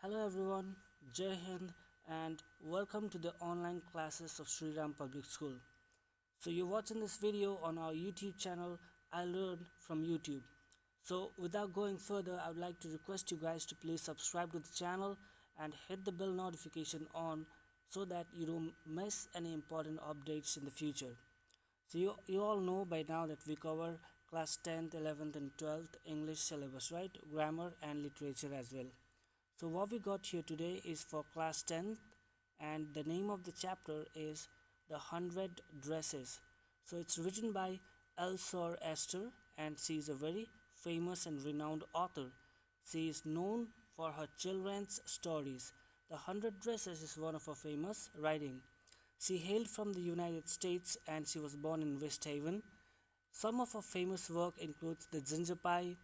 Hello everyone, Jai Hind, and welcome to the online classes of Sri Ram Public School. So you're watching this video on our YouTube channel, I Learned from YouTube. So without going further, I would like to request you guys to please subscribe to the channel and hit the bell notification on so that you don't miss any important updates in the future. So you all know by now that we cover class 10th, 11th and 12th English syllabus, right? Grammar and literature as well. So what we got here today is for class 10th, and the name of the chapter is The 100 Dresses. So it's written by Elsa Esther, and she is a very famous and renowned author. She is known for her children's stories. The 100 Dresses is one of her famous writing. She hailed from the United States and she was born in West Haven. Some of her famous work includes The Ginger Pie,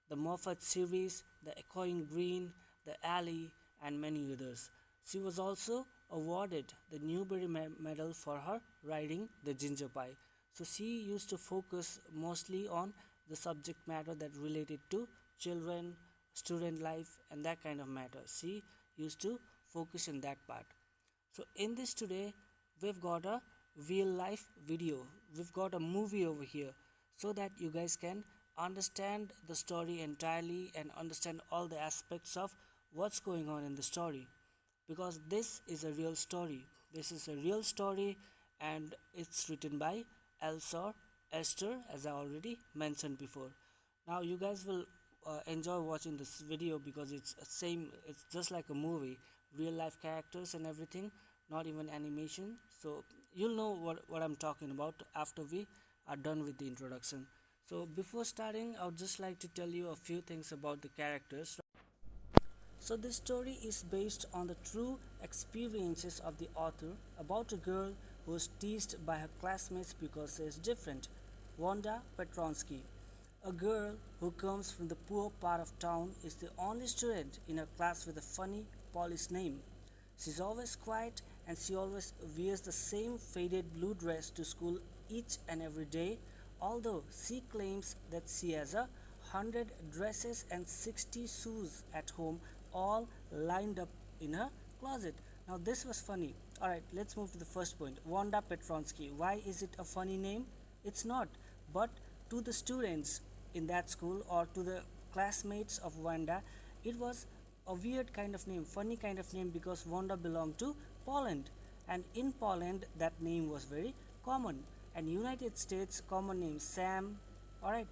the Moffat series, The Echoing Green, The Alley, and many others. She was also awarded the Newbery Medal for her writing The Ginger Pie. So she used to focus mostly on the subject matter that related to children, student life, and that kind of matter. She used to focus in that part. So in this today, we've got a real life video. We've got a movie over here so that you guys can understand the story entirely and understand all the aspects of what's going on in the story, because this is a real story. This is a real story and it's written by Elsa Esther, as I already mentioned before. Now you guys will enjoy watching this video because it's just like a movie, real life characters and everything, not even animation. So you'll know what I'm talking about after we are done with the introduction. So before starting, I would just like to tell you a few things about the characters. So this story is based on the true experiences of the author about a girl who is teased by her classmates because she is different. Wanda Petronsky, a girl who comes from the poor part of town, is the only student in her class with a funny, polished name. She's always quiet and she always wears the same faded blue dress to school each and every day, although she claims that she has 100 dresses and 60 shoes at home, all lined up in her closet. Now, this was funny. Alright, let's move to the first point. Wanda Petronsky. Why is it a funny name? It's not. But to the students in that school or to the classmates of Wanda, it was a weird kind of name, funny kind of name, because Wanda belonged to Poland, and in Poland that name was very common. And United States common names Sam, all right,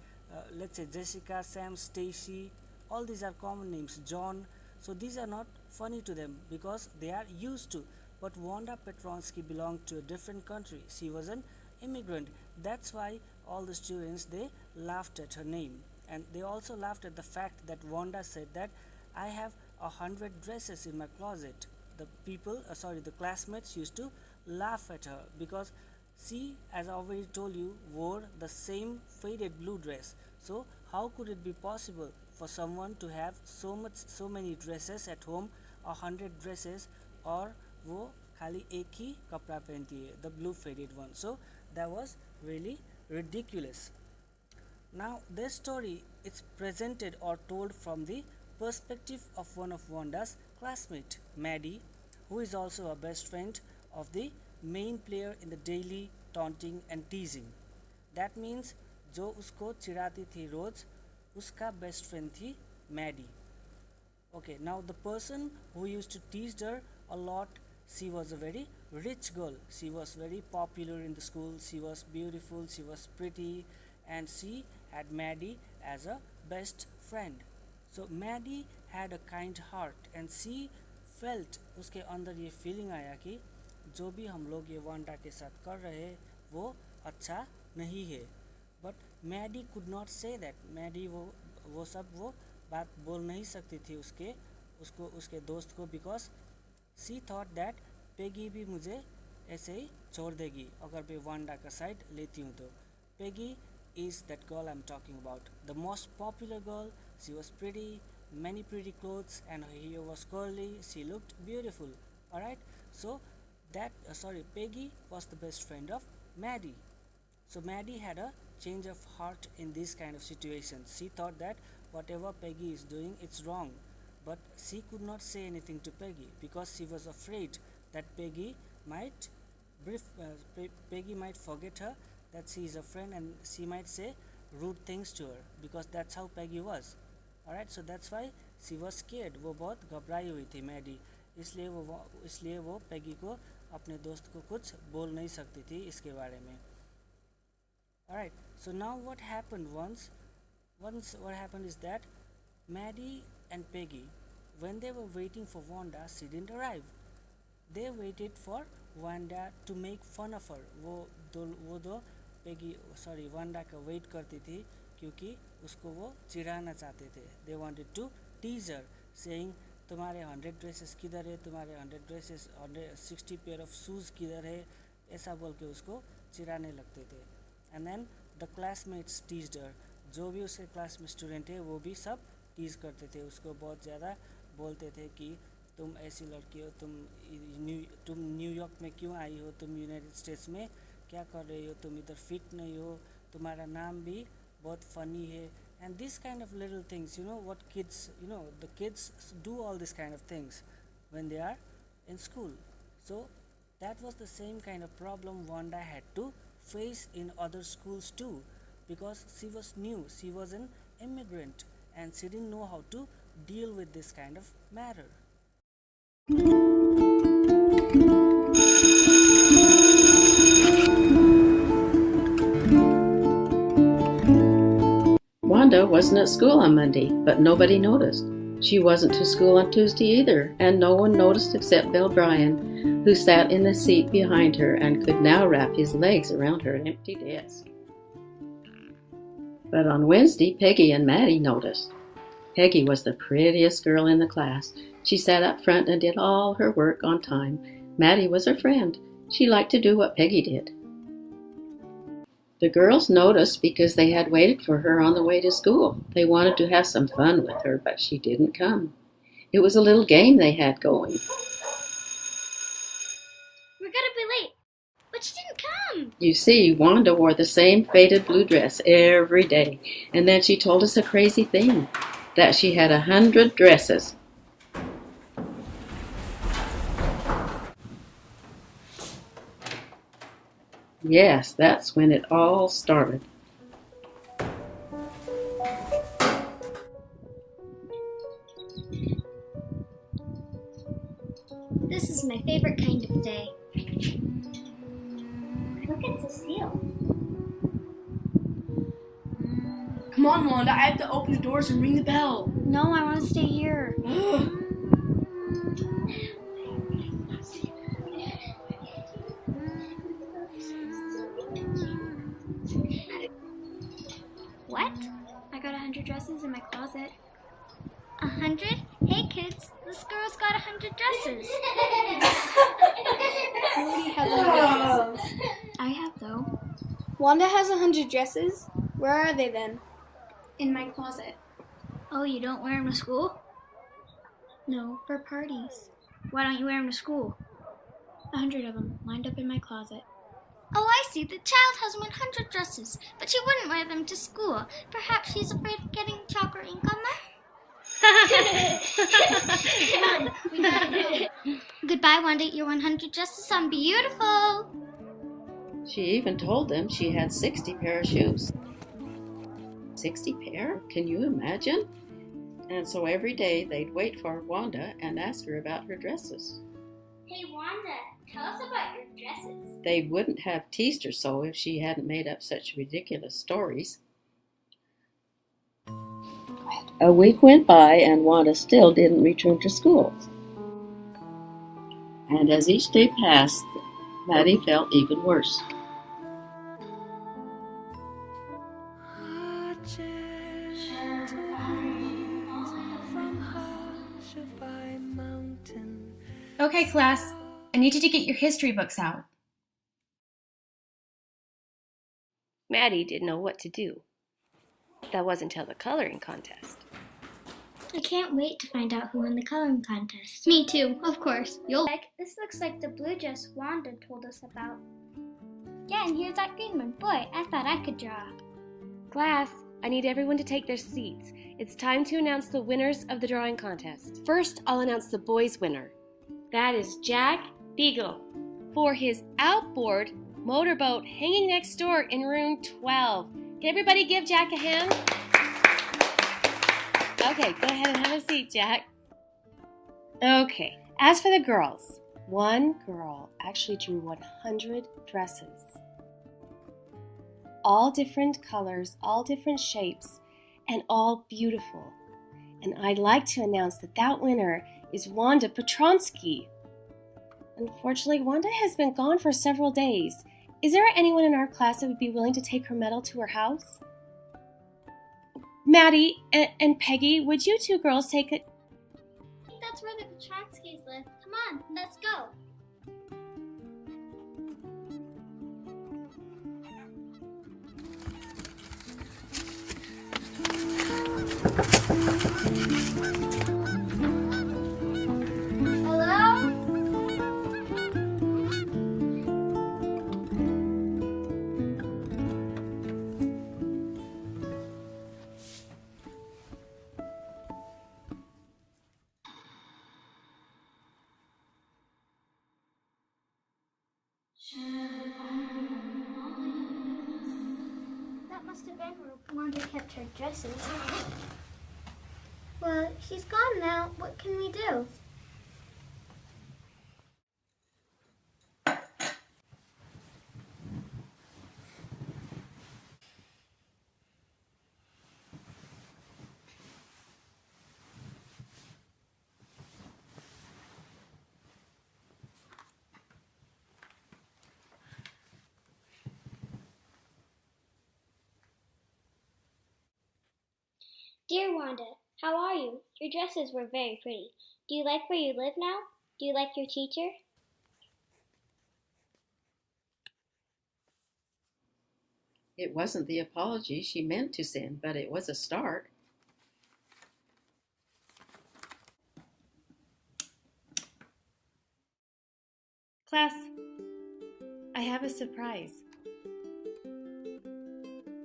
let's say Jessica, Sam, Stacy, all these are common names, John. So these are not funny to them because they are used to. But Wanda Petronsky belonged to a different country. She was an immigrant. That's why all the students, they laughed at her name, and they also laughed at the fact that Wanda said that I have 100 dresses in my closet. The classmates used to laugh at her because she, as I already told you, wore the same faded blue dress. So how could it be possible for someone to have so many dresses at home, 100 dresses, और वो खाली एक ही कपड़ा पहनती है, the blue faded one. So that was really ridiculous. Now, this story is presented or told from the perspective of one of Wanda's classmate, Maddie, who is also a best friend of the main player in the daily taunting and teasing. That means जो उसको चिढ़ाती थी रोज, उसका best friend थी Maddie. Okay, now the person who used to tease her a lot, she was a very rich girl. She was very popular in the school. She was beautiful, she was pretty, and she had Maddie as a best friend. So Maddie had a kind heart and she felt, उसके अंदर ये feeling आया कि जो भी हम लोग ये वांडा के साथ कर रहे वो अच्छा नहीं है. But Maddie could not say that. Maddie वो बात बोल नहीं सकती थी उसके दोस्त को, because she thought that Peggy भी मुझे ऐसे ही छोड़ देगी अगर मैं वांडा का साइड लेती हूँ तो. Peggy is that girl I'm talking about. The most popular girl. She was pretty, many pretty clothes, and her hair was curly. She looked beautiful. Alright, so Peggy was the best friend of Maddie. So Maddie had a change of heart in this kind of situations. She thought that whatever Peggy is doing, it's wrong. but she could not say anything to Peggy because she was afraid that might Peggy might forget her, that she is a friend, and she might say rude things to her because that's how Peggy was. Alright, so that's why she was scared. वो बहुत घबराई हुई थी Maddie, इसलिए वो Peggy को अपने दोस्त को कुछ बोल नहीं सकती थी इसके बारे में. Alright, so now what happened once what happened is that Maddie and Peggy, when they were waiting for Wanda, she didn't arrive. They waited for Wanda to make fun of her. वो दो Peggy Wanda का wait करती थी क्योंकि उसको वो चिढ़ाना चाहते थे. They wanted to tease her, saying तुम्हारे 100 ड्रेसेस किधर है, तुम्हारे 100 ड्रेसेस 160 पेयर ऑफ शूज़ किधर है, ऐसा बोल के उसको चिढ़ाने लगते थे. And then the classmates teased her, जो भी उसके क्लास में स्टूडेंट है वो भी सब टीज करते थे उसको, बहुत ज़्यादा बोलते थे कि तुम ऐसी लड़की हो, तुम न्यूयॉर्क में क्यों आई हो, तुम यूनाइटेड स्टेट्स में क्या कर रही हो, तुम इधर फिट नहीं हो, तुम्हारा नाम भी बहुत फनी है. And this kind of little things, what kids, the kids do all this kind of things when they are in school. So that was the same kind of problem Wanda had to face in other schools too, because she was new, she was an immigrant, and she didn't know how to deal with this kind of matter. Wanda wasn't at school on Monday, but nobody noticed. She wasn't to school on Tuesday either, and no one noticed except Bill Bryan, who sat in the seat behind her and could now wrap his legs around her empty desk. But on Wednesday, Peggy and Maddie noticed. Peggy was the prettiest girl in the class. She sat up front and did all her work on time. Maddie was her friend. She liked to do what Peggy did. The girls noticed because they had waited for her on the way to school. They wanted to have some fun with her, but she didn't come. It was a little game they had going. We're gonna be late, but she didn't come. You see, Wanda wore the same faded blue dress every day, and then she told us a crazy thing, that she had 100 dresses. Yes, that's when it all started. This is my favorite kind of day. Look at Cecile. Come on, Wanda, I have to open the doors and ring the bell. No, I want to stay here. What? I got 100 dresses in my closet. 100? Hey kids, this girl's got 100 dresses. Nobody has 100 dresses. I have though. Wanda has 100 dresses? Where are they then? In my closet. Oh, you don't wear them to school? No, for parties. Why don't you wear them to school? 100 of them, lined up in my closet. Oh, I see. The child has 100 dresses, but she wouldn't wear them to school. Perhaps she's afraid of getting chalk or ink on them? Goodbye, Wanda. Your 100 dresses sound beautiful. She even told them she had 60 pair of shoes. 60 pair? Can you imagine? And so every day they'd wait for Wanda and ask her about her dresses. Hey, Wanda, tell us about your dresses. They wouldn't have teased her so if she hadn't made up such ridiculous stories. A week went by and Wanda still didn't return to school. And as each day passed, Maddie felt even worse. Okay, class, I need you to get your history books out. Maddie didn't know what to do. That was until the coloring contest. I can't wait to find out who won the coloring contest. Me too, of course. This looks like the blue dress Wanda told us about. Yeah, and here's that green one. Boy, I thought I could draw. Class, I need everyone to take their seats. It's time to announce the winners of the drawing contest. First, I'll announce the boys' winner. That is Jack Beagle for his outboard motorboat hanging next door in room 12. Can everybody give Jack a hand? Okay, go ahead and have a seat, Jack. Okay, as for the girls, one girl actually drew 100 dresses. All different colors, all different shapes, and all beautiful. And I'd like to announce that that winner is Wanda Petronsky. Unfortunately, Wanda has been gone for several days. Is there anyone in our class that would be willing to take her medal to her house? Maddie and Peggy, would you two girls take it? I think that's where the Petronskys live. Come on, let's go. Hello? That must have been where Wanda kept her dresses. Well, she's gone now. What can we do? Dear Wanda, how are you? Your dresses were very pretty. Do you like where you live now? Do you like your teacher? It wasn't the apology she meant to send, but it was a start. Class, I have a surprise.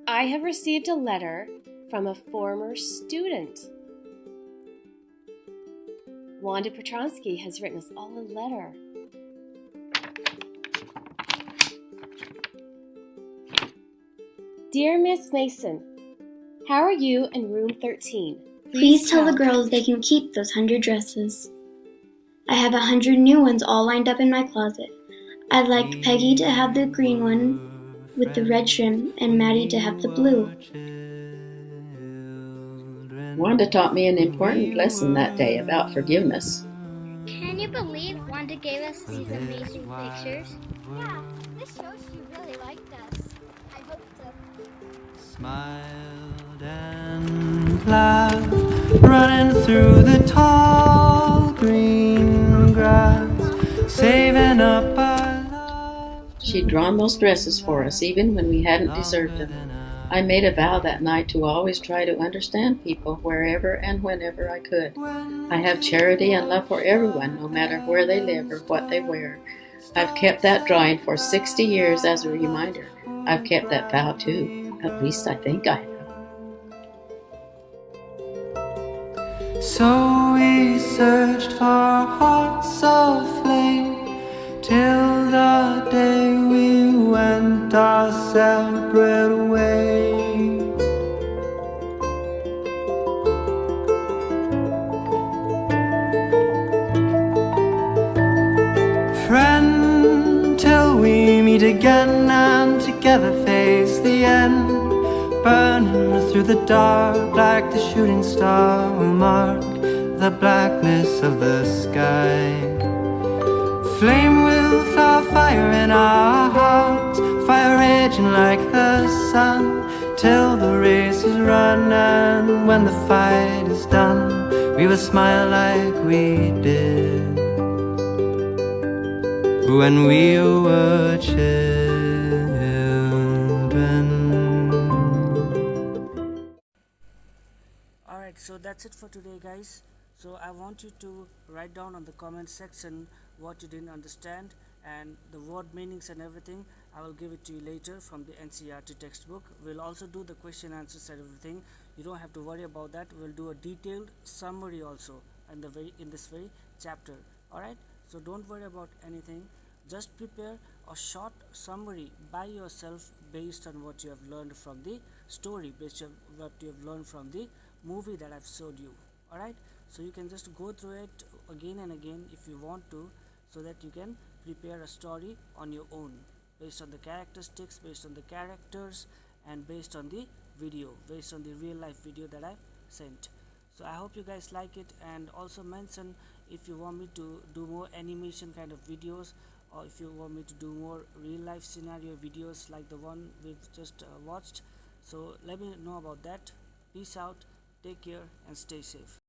I have received a letter from a former student. Wanda Petronsky has written us all a letter. Dear Miss Mason, how are you in room 13? Please tell the girls they can keep those 100 dresses. I have 100 new ones all lined up in my closet. I'd like Peggy to have the green one with the red trim and Maddie to have the blue. Wanda taught me an important lesson that day about forgiveness. Can you believe Wanda gave us these amazing pictures? Yeah, this shows she really liked us. I hope so. Smiled and laughed, running through the tall green grass, saving up our love. She'd drawn those dresses for us, even when we hadn't deserved them. I made a vow that night to always try to understand people wherever and whenever I could. I have charity and love for everyone, no matter where they live or what they wear. I've kept that drawing for 60 years as a reminder. I've kept that vow too. At least I think I have. So we searched for hearts aflame till the day we went our separate ways. Friend, till we meet again and together face the end. Burning through the dark like the shooting star will mark the blackness of the sky. Flame will throw fire in our hearts, fire raging like the sun, till the race is run, and when the fight is done, we will smile like we did when we were children. Alright, so that's it for today, guys. So I want you to write down on the comment section what you didn't understand and the word meanings and everything. I will give it to you later from the NCERT textbook. We'll also do the question answers and everything. You don't have to worry about that. We'll do a detailed summary also in this very chapter. Alright, so don't worry about anything. Just prepare a short summary by yourself based on what you have learned from the story, based on what you have learned from the movie that I've showed you. Alright, so you can just go through it again and again if you want to, so that you can prepare a story on your own based on the characteristics, based on the characters, and based on the video, based on the real life video that I sent. So I hope you guys like it, and also mention if you want me to do more animation kind of videos, or if you want me to do more real life scenario videos like the one we've just watched. So let me know about that. Peace out, take care, and stay safe.